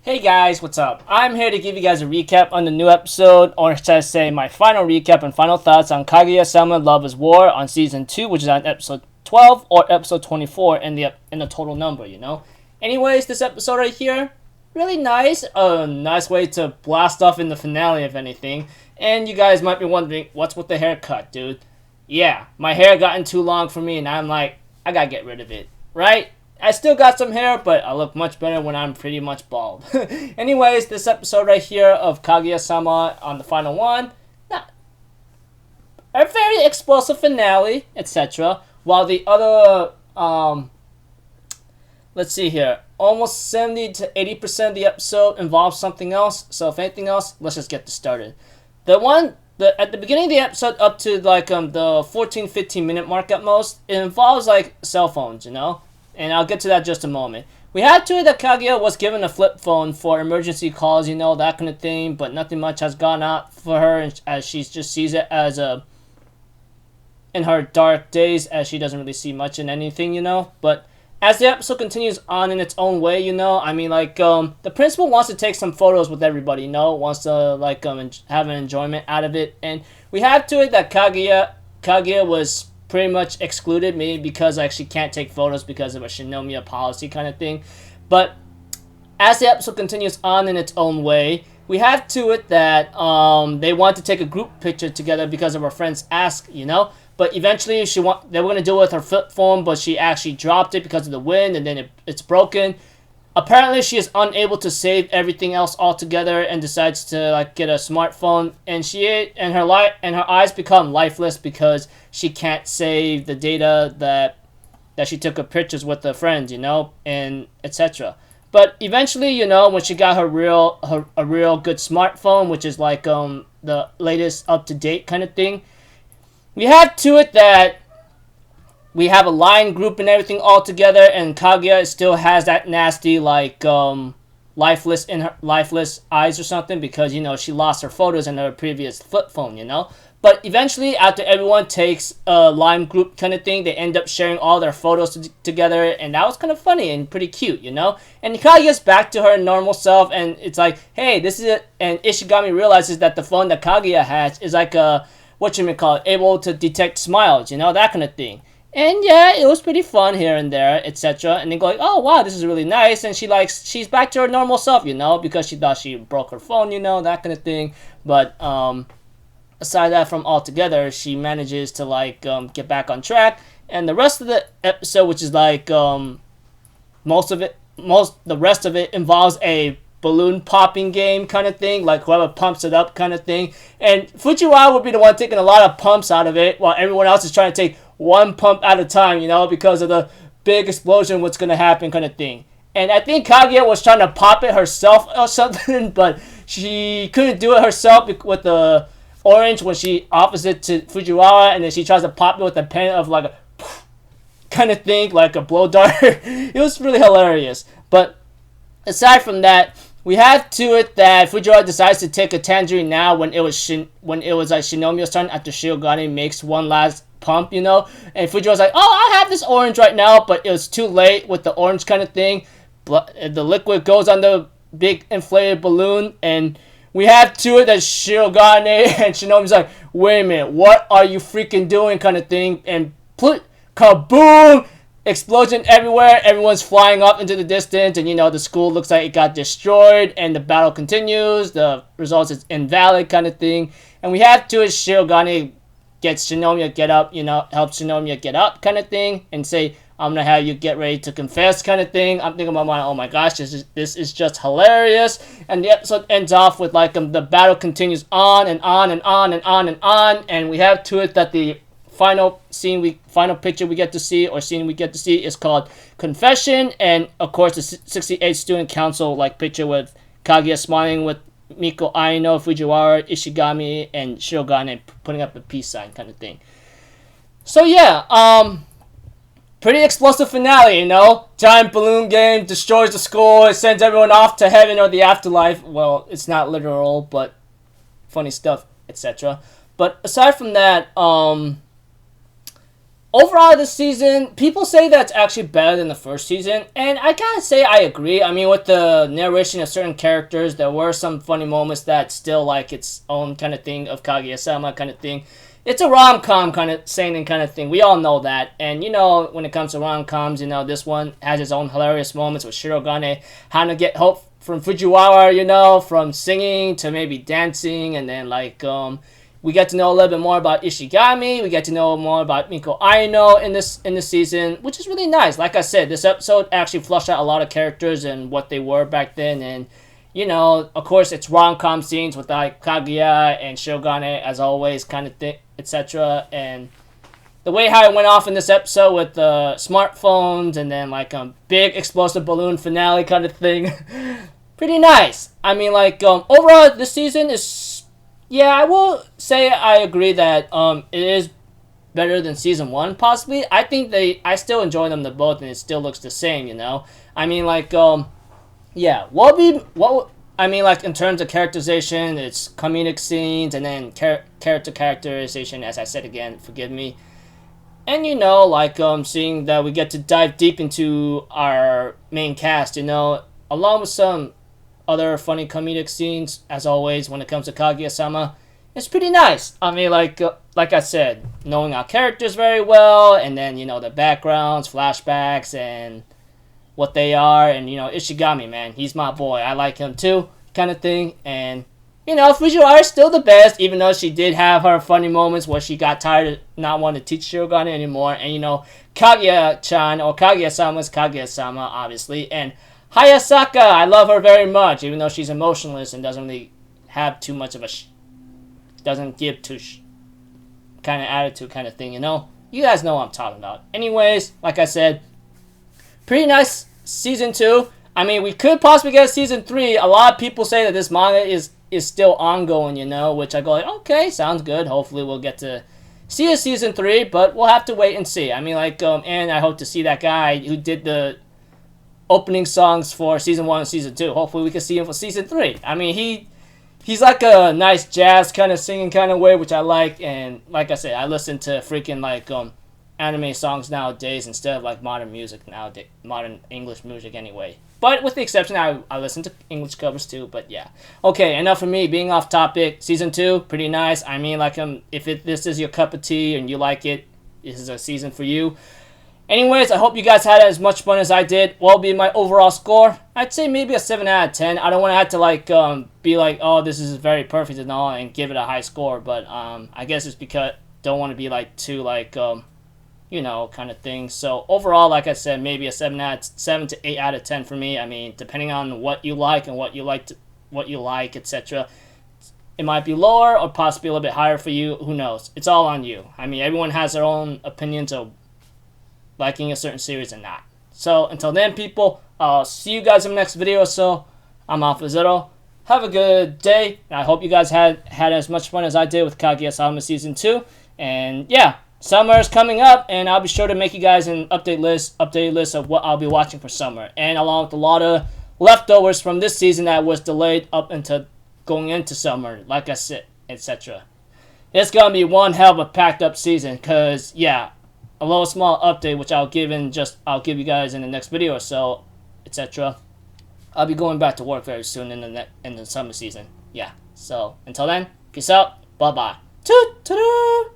Hey guys, what's up? I'm here to give you guys a recap on the new episode, or should I say my final recap and final thoughts on Kaguya-sama Love is War on Season 2, which is on episode 12 or episode 24 in the total number, you know? Anyways, this episode right here, really nice. A nice way to blast off in the finale, if anything. And you guys might be wondering, what's with the haircut, dude? Yeah, my hair gotten too long for me, and I'm like, I gotta get rid of it, right? I still got some hair, but I look much better when I'm pretty much bald. Anyways, this episode right here of Kaguya-sama on the final one, a very explosive finale, etc. While the other, let's see here, almost 70 to 80% of the episode involves something else. So if anything else, let's just get this started. At the beginning of the episode, up to like the 14-15 minute mark at most, it involves like cell phones, you know. And I'll get to that in just a moment. We had to it that Kaguya was given a flip phone for emergency calls, you know, that kind of thing, but nothing much has gone out for her as she just sees it as in her dark days, as she doesn't really see much in anything, you know. But as the episode continues on in its own way, you know, I mean, like, the principal wants to take some photos with everybody, you know, wants to, like, have an enjoyment out of it. And we had to it that Kaguya was pretty much excluded, maybe because like she can't take photos because of a Shinomiya policy kind of thing. But as the episode continues on in its own way, we have to it that they want to take a group picture together because of her friend's ask, you know. But eventually they were gonna do it with her flip phone, but she actually dropped it because of the wind, and then it's broken. Apparently, she is unable to save everything else altogether and decides to like get a smartphone. And her eyes become lifeless because she can't save the data that she took of pictures with her friends, you know, and etc. But eventually, you know, when she got a real good smartphone, which is like the latest up to date kind of thing, we have to it that we have a line group and everything all together, and Kaguya still has that nasty like lifeless eyes or something because, you know, she lost her photos in her previous flip phone, you know. But eventually, after everyone takes a line group kind of thing, they end up sharing all their photos together, and that was kind of funny and pretty cute, you know. And Kaguya's back to her normal self, and it's like, hey, this is it. And Ishigami realizes that the phone that Kaguya has is like a able to detect smiles, you know, that kind of thing. And yeah, it was pretty fun here and there, etc. And they go like, oh wow, this is really nice. And she's back to her normal self, you know, because she thought she broke her phone, you know, that kind of thing. But aside that from altogether, she manages to like get back on track. And the rest of the episode, which is like the rest of it involves a balloon popping game kind of thing, like whoever pumps it up kind of thing. And Fujiwara would be the one taking a lot of pumps out of it, while everyone else is trying to take one pump at a time, you know, because of the big explosion, what's going to happen kind of thing. And I think Kaguya was trying to pop it herself or something, but she couldn't do it herself with the orange when she offers it to Fujiwara, and then she tries to pop it with a pen of like a kind of thing, like a blow dart. It was really hilarious. But aside from that, we have to it that Fujiwara decides to take a tangerine now when it was like Shinomiya's turn after Shiogane makes one last pump, you know. And Fujiwara's like, oh, I have this orange right now, but it was too late with the orange kind of thing. The liquid goes on the big inflated balloon, and we have to it that Shiogane and Shinomiya's like, wait a minute, what are you freaking doing kind of thing. And kaboom! Explosion everywhere, everyone's flying up into the distance, and you know, the school looks like it got destroyed, and the battle continues, the results is invalid kind of thing. And we have to it Shiogane gets Shinomiya get up, you know, helps Shinomiya get up kind of thing, and say, I'm gonna have you get ready to confess kind of thing. I'm thinking about oh my gosh, this is just hilarious. And the episode ends off with like the battle continues on and on and on and on and on, and we have to it that the final picture we get to see, or scene we get to see, is called Confession. And of course the 68th student council like picture with Kaguya smiling with Miko, Aino, Fujiwara, Ishigami, and Shiogane putting up a peace sign kind of thing. So yeah, pretty explosive finale, you know. Giant balloon game destroys the school, it sends everyone off to heaven or the afterlife. Well, it's not literal, but funny stuff, etc. But aside from that, overall this season, people say that's actually better than the first season, and I kind of say I agree. I mean, with the narration of certain characters, there were some funny moments that still like its own kind of thing of Kaguya-sama kind of thing. It's a rom-com kind of seinen kind of thing. We all know that. And, when it comes to rom-coms, this one has its own hilarious moments with Shirogane having to get help from Fujiwara, from singing to maybe dancing. And then, we get to know a little bit more about Ishigami. We get to know more about Miko Aino in this season, which is really nice. Like I said, this episode actually flushed out a lot of characters and what they were back then. And of course, it's rom-com scenes with like Kaguya and Shogane as always, kind of thing, etc. And the way how it went off in this episode with the smartphones and then like a big explosive balloon finale kind of thing, pretty nice. I mean, overall, this season is, I will say I agree that it is better than season 1, possibly. I think I still enjoy them the both, and it still looks the same. I mean, in terms of characterization, it's comedic scenes, and then characterization, as I said again, forgive me. And, seeing that we get to dive deep into our main cast, along with some other funny comedic scenes, as always, when it comes to Kaguya-sama, it's pretty nice. I mean, like I said, knowing our characters very well, and then, the backgrounds, flashbacks, and what they are, and Ishigami, man, he's my boy. I like him too, kind of thing. And Fujiwara is still the best, even though she did have her funny moments where she got tired of not wanting to teach Shirogane anymore. And Kaguya-chan, or Kaguya-sama is Kaguya-sama, obviously. And Hayasaka, I love her very much, even though she's emotionless and doesn't really have too much of a doesn't give too kind of attitude kind of thing. You guys know what I'm talking about. Anyways, like I said, pretty nice season 2. I mean, we could possibly get a season 3. A lot of people say that this manga is still ongoing, which I go like, okay, sounds good. Hopefully we'll get to see a season 3, but we'll have to wait and see. I mean, and I hope to see that guy who did the opening songs for season 1 and season 2. Hopefully we can see him for season 3. I mean, he's like a nice jazz kind of singing kind of way, which I like. And like I said, I listen to freaking anime songs nowadays instead of modern music nowadays, modern English music anyway. But with the exception, I listen to English covers too. But yeah, okay, enough of me being off topic. Season 2, pretty nice. I mean, if this is your cup of tea and you like it, this is a season for you. Anyways, I hope you guys had as much fun as I did. What will be my overall score? I'd say maybe a 7 out of 10. I don't want to have to be like, oh, this is very perfect and all, and give it a high score. But I guess it's because I don't want to be too kind of thing. So overall, like I said, maybe a 7 to 8 out of 10 for me. I mean, depending on what you like and what you like, etc. It might be lower or possibly a little bit higher for you. Who knows? It's all on you. I mean, everyone has their own opinions of liking a certain series or not. So until then, people, I'll see you guys in the next video. So I'm Alpha Zero. Have a good day. And I hope you guys had as much fun as I did with Kaguya-sama Season 2. And yeah, summer is coming up, and I'll be sure to make you guys an updated list of what I'll be watching for summer. And along with a lot of leftovers from this season that was delayed up into going into summer, like I said, etc. It's going to be one hell of a packed up season, because, yeah, a little small update, which I'll give you guys in the next video or so, etc. I'll be going back to work very soon in the summer season. Yeah. So until then, peace out. Bye bye. Toot toot.